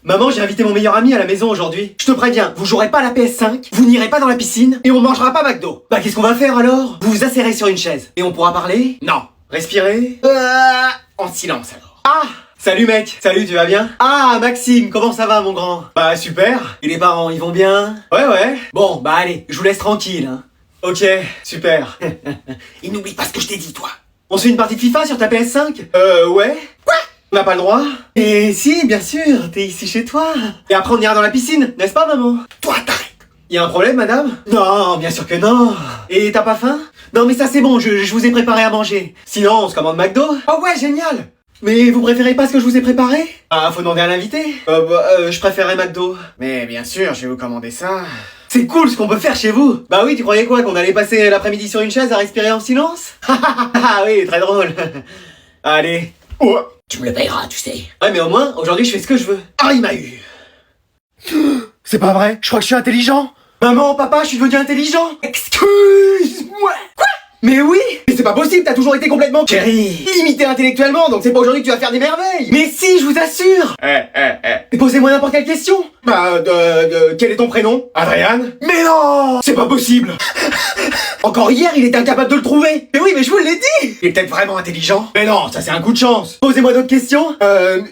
Maman, j'ai invité mon meilleur ami à la maison aujourd'hui. Je te préviens, vous jouerez pas à la PS5, vous n'irez pas dans la piscine, et on mangera pas McDo. Bah qu'est-ce qu'on va faire alors? Vous vous asserrez sur une chaise, et on pourra parler? Non. Respirez? En silence alors. Ah! Salut mec, salut, tu vas bien? Ah Maxime, comment ça va mon grand? Bah super. Et les parents, ils vont bien? Ouais. Bon, bah allez, je vous laisse tranquille, hein. Ok, super. Et n'oublie pas ce que je t'ai dit, toi. On se fait une partie de FIFA sur ta PS5? Ouais. Quoi? On n'a pas le droit? Et si, bien sûr, t'es ici chez toi. Et après on ira dans la piscine, n'est-ce pas maman? Toi, t'arrêtes. Y'a un problème madame? Non, bien sûr que non. Et t'as pas faim? Non mais ça c'est bon, je vous ai préparé à manger. Sinon, on se commande McDo? Oh ouais, génial. Mais vous préférez pas ce que je vous ai préparé? Ah, faut demander à l'invité. Je préférerais McDo. Mais bien sûr, je vais vous commander ça. C'est cool ce qu'on peut faire chez vous. Bah oui, tu croyais quoi, qu'on allait passer l'après-midi sur une chaise à respirer en silence? Ah oui, très drôle. Allez. Oh. Tu me le payeras, tu sais. Ouais, mais au moins, aujourd'hui, je fais ce que je veux. Ah, il m'a eu. C'est pas vrai, je crois que je suis intelligent. Maman, papa, je suis devenu intelligent. Excuse-moi. Quoi? Mais oui! Mais c'est pas possible, t'as toujours été complètement limité intellectuellement, donc c'est pas aujourd'hui que tu vas faire des merveilles! Mais si, je vous assure! Et posez-moi n'importe quelle question! Bah, quel est ton prénom? Adrien? Mais non! C'est pas possible! Encore hier, il était incapable de le trouver! Mais oui, mais je vous l'ai dit! Il est peut-être vraiment intelligent? Mais non, ça c'est un coup de chance! Posez-moi d'autres questions?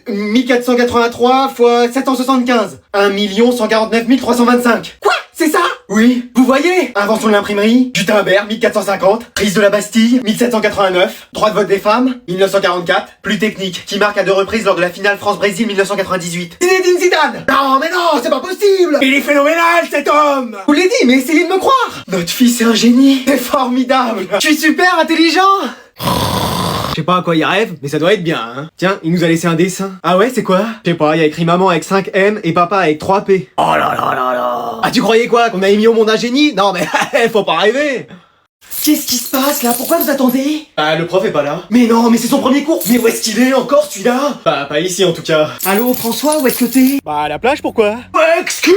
1483 fois 775. 1 149 325. Quoi? C'est ça? Oui. Vous voyez? Invention de l'imprimerie, Gutenberg, 1450, prise de la Bastille, 1789, droit de vote des femmes, 1944, plus technique, qui marque à 2 reprises lors de la finale France-Brésil 1998. Zinedine Zidane! Non, mais non, c'est pas possible! Il est phénoménal, cet homme! Vous l'ai dit, mais essayez de me croire! Notre fils est un génie! C'est formidable! Je suis super intelligent! Je sais pas à quoi il rêve, mais ça doit être bien, hein. Tiens, il nous a laissé un dessin. Ah ouais, c'est quoi? Je sais pas, il y a écrit maman avec 5 M et papa avec 3 P. Oh là là là là. Ah, tu croyais quoi? Qu'on avait mis au monde un génie? Non mais, faut pas rêver. Qu'est-ce qui se passe là? Pourquoi vous attendez? Ah, le prof est pas là. Mais non, mais c'est son premier cours. Mais où est-ce qu'il est encore celui-là? Bah, pas ici en tout cas. Allô, François, où est-ce que t'es? Bah, à la plage, pourquoi? Excuse-moi.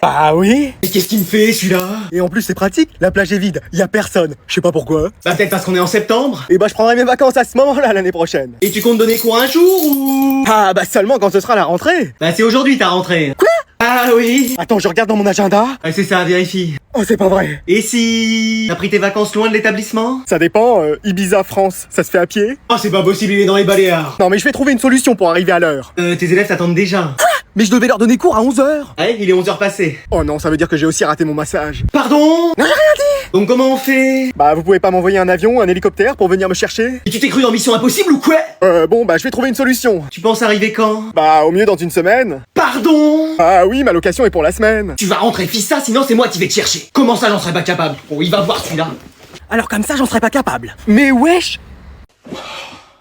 Bah oui. Mais qu'est-ce qu'il me fait celui-là? Et en plus, c'est pratique, la plage est vide, y a personne. Je sais pas pourquoi. Bah, peut-être parce qu'on est en septembre. Et bah, je prendrai mes vacances à ce moment-là l'année prochaine. Et tu comptes donner cours un jour ou? Ah, bah, seulement quand ce sera la rentrée. Bah, c'est aujourd'hui ta rentrée. Quoi? Ah oui. Attends, je regarde dans mon agenda. Ouais, c'est ça, vérifie. Oh, c'est pas vrai. Et si t'as pris tes vacances loin de l'établissement? Ça dépend, Ibiza, France, ça se fait à pied? Oh, c'est pas possible, il est dans les Baléares. Non, mais je vais trouver une solution pour arriver à l'heure. Tes élèves t'attendent déjà. Quoi? Mais je devais leur donner cours à 11h. Ouais, il est 11h passé. Oh non, ça veut dire que j'ai aussi raté mon massage. Pardon? Non, j'ai rien dit. Donc comment on fait? Bah, vous pouvez pas m'envoyer un avion, un hélicoptère pour venir me chercher? Et tu t'es cru dans Mission Impossible ou quoi? Bon, bah, je vais trouver une solution. Tu penses arriver quand? Bah, au mieux dans une semaine. Pardon? Ah oui, ma location est pour la semaine. Tu vas rentrer fissa, sinon c'est moi qui vais te chercher. Comment ça, j'en serais pas capable? Bon, il va voir celui-là. Alors comme ça, j'en serais pas capable. Mais wesh!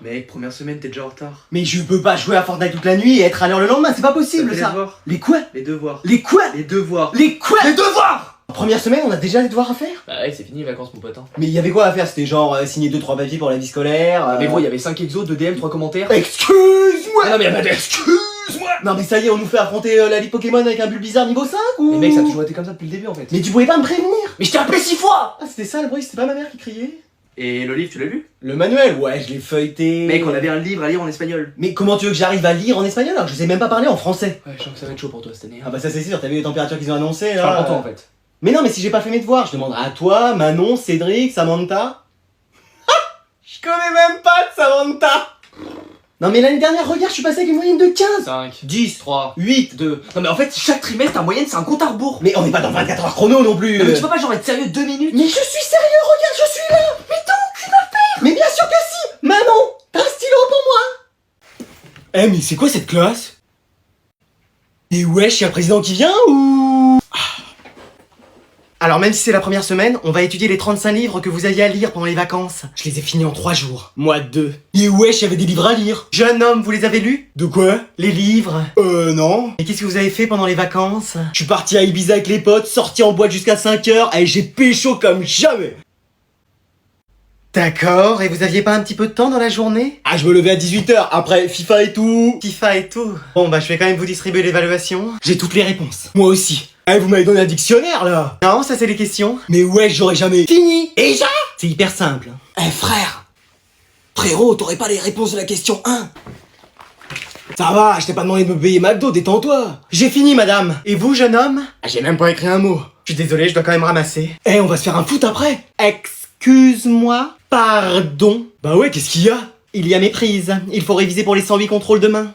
Mec, première semaine, t'es déjà en retard. Mais je peux pas jouer à Fortnite toute la nuit et être à l'heure le lendemain, c'est pas possible ça! Les devoirs. Les quoi? Les devoirs. Les quoi? Les devoirs. Les quoi? Les devoirs! En première semaine, on a déjà les devoirs à faire? Bah ouais, c'est fini les vacances, mon pote. Hein. Mais il y avait quoi à faire? C'était genre signer 2-3 papiers pour la vie scolaire. Mais gros, il y avait 5 exos, 2 DM, 3 commentaires. Excuse-moi! Ah non, mais y'a pas d'excuse-moi! Non, mais ça y est, on nous fait affronter la ligue Pokémon avec un Bulbizarre niveau 5 ou? Mais mec, ça a toujours été comme ça depuis le début en fait. Mais tu pouvais pas me prévenir! Mais je t'ai appelé 6 fois! Ah, c'était ça le bruit, c'était pas ma mère qui criait? Et le livre, tu l'as lu? Le manuel, ouais, je l'ai feuilleté. Mec, on avait un livre à lire en espagnol. Mais comment tu veux que j'arrive à lire en espagnol alors que je sais même pas parler en français? Ouais, je sens que ça va être chaud pour toi cette année. Ah bah ça c'est sûr, t'as vu les températures qu'ils ont annoncées Je là? parle pour toi en fait. Mais non, mais si j'ai pas fait mes devoirs, je demanderai à toi, Manon, Cédric, Samantha. Ah! Je connais même pas de Samantha! Non mais l'année dernière, regarde, je suis passé avec une moyenne de 15! 5, 10, 3, 8, 2. Non mais en fait, chaque trimestre, ta moyenne, c'est un compte à rebours. Mais on n'est pas dans 24 heures chrono non plus! Non, mais tu peux pas genre être sérieux 2 minutes? Mais je suis sérieux, regarde, je suis là! Mais t'as aucune affaire! Mais bien sûr que si! Manon, t'as un stylo pour moi? Eh mais c'est quoi cette classe? Et wesh, y'a le président qui vient ou? Alors même si c'est la première semaine, on va étudier les 35 livres que vous aviez à lire pendant les vacances. Je les ai finis en 3 jours. Moi 2. Et wesh, y'avait des livres à lire. Jeune homme, vous les avez lus? De quoi? Les livres. Non. Et qu'est-ce que vous avez fait pendant les vacances? Je suis parti à Ibiza avec les potes, sorti en boîte jusqu'à 5h, et j'ai pécho comme jamais. D'accord, et vous aviez pas un petit peu de temps dans la journée? Ah, je me levais à 18h, après FIFA et tout. FIFA et tout. Bon bah je vais quand même vous distribuer l'évaluation. J'ai toutes les réponses. Moi aussi. Eh, vous m'avez donné un dictionnaire là. Non, ça c'est les questions. Mais ouais, j'aurais jamais fini. Déjà? C'est hyper simple. Eh frère. Frérot, t'aurais pas les réponses de la question 1? Ça va, je t'ai pas demandé de me payer McDo, détends-toi. J'ai fini, madame. Et vous, jeune homme? J'ai même pas écrit un mot. Je suis désolé, je dois quand même ramasser. Eh, on va se faire un foot après. Excuse-moi. Pardon. Bah ouais, qu'est-ce qu'il y a? Il y a méprise. Il faut réviser pour les 108 contrôles demain.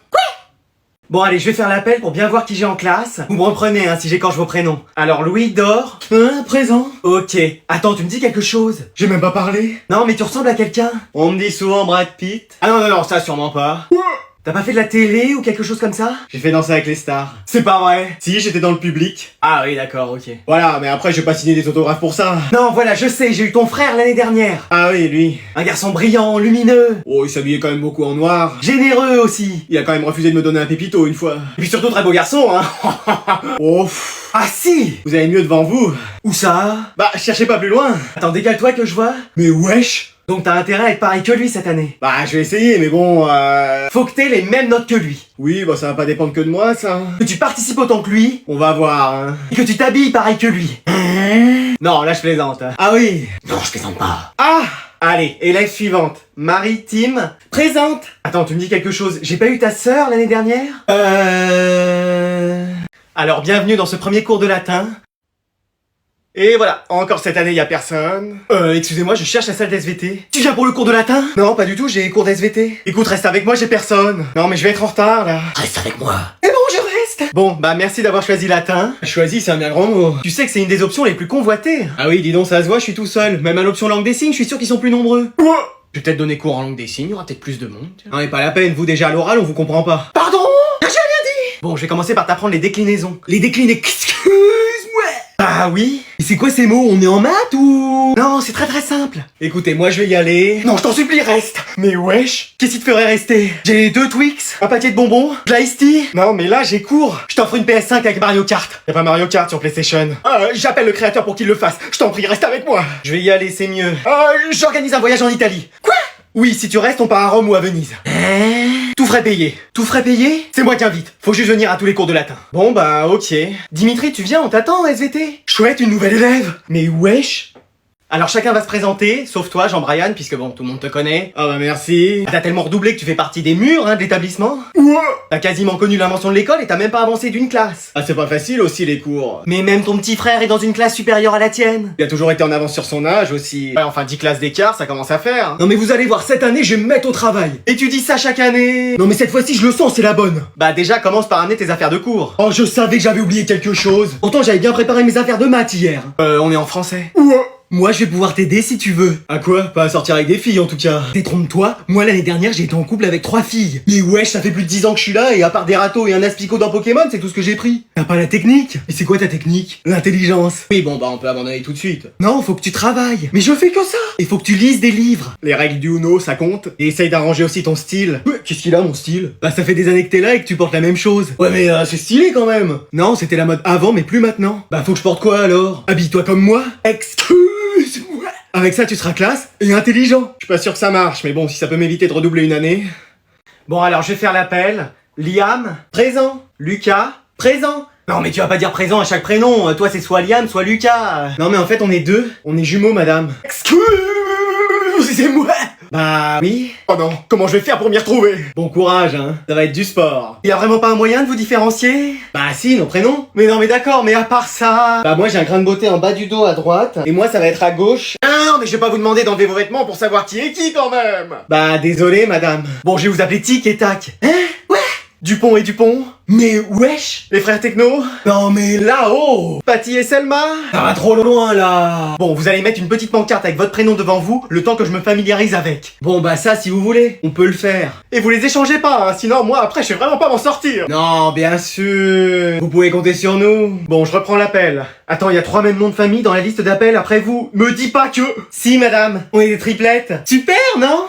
Bon allez, je vais faire l'appel pour bien voir qui j'ai en classe. Vous me reprenez si j'écorche vos prénoms. Alors Louis Dor, présent. Ok. Attends, tu me dis quelque chose? J'ai même pas parlé. Non mais tu ressembles à quelqu'un. On me dit souvent Brad Pitt. Ah non, ça sûrement pas. T'as pas fait de la télé ou quelque chose comme ça? J'ai fait Danser avec les stars. C'est pas vrai. Si, j'étais dans le public. Ah oui, d'accord, ok. Voilà, mais après je vais pas signer des autographes pour ça. Non, voilà, je sais, j'ai eu ton frère l'année dernière. Ah oui, lui. Un garçon brillant, lumineux. Oh, il s'habillait quand même beaucoup en noir. Généreux aussi. Il a quand même refusé de me donner un pépito une fois. Et puis surtout très beau garçon, hein. Oh. Ah si! Vous avez mieux devant vous. Où ça? Bah, cherchez pas plus loin. Attends, décale-toi que je vois. Mais wesh! Donc t'as intérêt à être pareil que lui cette année. Bah je vais essayer mais bon faut que t'aies les mêmes notes que lui. Oui bah ça va pas dépendre que de moi ça. Que tu participes autant que lui. On va voir hein. Et que tu t'habilles pareil que lui. Non là je plaisante. Ah oui. Non je plaisante pas. Ah. Allez, élève suivante. Maritime. Présente. Attends tu me dis quelque chose. J'ai pas eu ta sœur l'année dernière? Alors bienvenue dans ce premier cours de latin. Et voilà, encore cette année, y a personne. Excusez-moi, je cherche la salle d'SVT. Tu viens pour le cours de latin? Non, pas du tout, j'ai cours d'SVT. Écoute, reste avec moi, j'ai personne. Non, mais je vais être en retard, là. Reste avec moi. Eh bon, je reste. Bon, bah merci d'avoir choisi latin. Choisi, c'est un bien grand mot. Tu sais que c'est une des options les plus convoitées. Ah oui, dis donc, ça se voit, je suis tout seul. Même à l'option langue des signes, je suis sûr qu'ils sont plus nombreux. Je vais peut-être donner cours en langue des signes, il y aura peut-être plus de monde. Non, mais pas la peine, vous déjà à l'oral, on vous comprend pas. Pardon? J'ai rien dit. Bon, je vais commencer par t'apprendre les déclinaisons. Les déclinaisons. Excuse-moi. Ah oui? Et c'est quoi ces mots? On est en maths ou... Non, c'est très très simple. Écoutez, moi je vais y aller. Non, je t'en supplie, reste. Mais wesh, qu'est-ce qui te ferait rester? J'ai 2 Twix, un paquet de bonbons, de la Ice Tea. Non, mais là j'ai cours. Je t'offre une PS5 avec Mario Kart. Y'a pas Mario Kart sur PlayStation. J'appelle le créateur pour qu'il le fasse. Je t'en prie, reste avec moi. Je vais y aller, c'est mieux. J'organise un voyage en Italie. Quoi? Oui, si tu restes, on part à Rome ou à Venise. Tout frais payé. Tout frais payé? C'est moi qui invite. Faut juste venir à tous les cours de latin. Bon bah ok. Dimitri, tu viens, on t'attend SVT. Chouette, une nouvelle élève. Mais wesh. Alors chacun va se présenter, sauf toi, Jean-Brian, puisque bon, tout le monde te connaît. Ah bah merci. T'as tellement redoublé que tu fais partie des murs, de l'établissement. T'as quasiment connu l'invention de l'école et t'as même pas avancé d'une classe. Ah c'est pas facile aussi les cours. Mais même ton petit frère est dans une classe supérieure à la tienne. Il a toujours été en avance sur son âge aussi. Ouais, enfin 10 classes d'écart, ça commence à faire. Non mais vous allez voir, cette année je vais me mettre au travail. Et tu dis ça chaque année. Non mais cette fois-ci je le sens, c'est la bonne. Bah déjà commence par amener tes affaires de cours. Oh je savais que j'avais oublié quelque chose. Pourtant j'avais bien préparé mes affaires de maths hier. On est en français. Moi, je vais pouvoir t'aider si tu veux. À quoi? Pas à sortir avec des filles, en tout cas. Détrompe-toi, moi, l'année dernière, j'ai été en couple avec 3 filles. Mais wesh, ça fait plus de 10 ans que je suis là, et à part des râteaux et un aspicot dans Pokémon, c'est tout ce que j'ai pris. T'as pas la technique? Et c'est quoi ta technique? L'intelligence. Oui, bon, bah, on peut abandonner tout de suite. Non, faut que tu travailles. Mais je fais que ça. Il faut que tu lises des livres. Les règles du Uno, ça compte. Et essaye d'arranger aussi ton style. Qu'est-ce qu'il a, mon style? Bah, ça fait des années que t'es là et que tu portes la même chose. Ouais, mais c'est stylé quand même. Non, c'était la mode avant, mais plus maintenant. Bah, faut que je porte quoi alors? Habille-toi comme moi. Excuse-moi. Avec ça, tu seras classe et intelligent. Je suis pas sûr que ça marche, mais bon, si ça peut m'éviter de redoubler une année. Bon, alors, je vais faire l'appel. Liam, présent. Lucas, présent. Non, mais tu vas pas dire présent à chaque prénom. Toi, c'est soit Liam, soit Lucas. Non, mais en fait, on est 2. On est jumeaux, madame. Excusez-moi. Bah oui. Oh non, comment je vais faire pour m'y retrouver? Bon courage, hein. Ça va être du sport. Y a vraiment pas un moyen de vous différencier? Bah si, nos prénoms. Mais non, mais d'accord, mais à part ça... Bah moi j'ai un grain de beauté en bas du dos à droite, et moi ça va être à gauche. Ah non, mais je vais pas vous demander d'enlever vos vêtements pour savoir qui est qui quand même. Bah désolé, madame. Bon, je vais vous appeler Tic et Tac. Hein? Ouais. Dupont et Dupont. Mais wesh. Les frères Techno. Non mais là-haut. Patty et Selma. Ça va trop loin là. Bon, vous allez mettre une petite pancarte avec votre prénom devant vous, le temps que je me familiarise avec. Bon bah ça, si vous voulez, on peut le faire. Et vous les échangez pas, hein, sinon moi après je vais vraiment pas m'en sortir. Non, bien sûr. Vous pouvez compter sur nous. Bon, je reprends l'appel. Attends, il y a 3 mêmes noms de famille dans la liste d'appels après vous. Me dis pas que... Si madame, on est des triplettes. Super, non?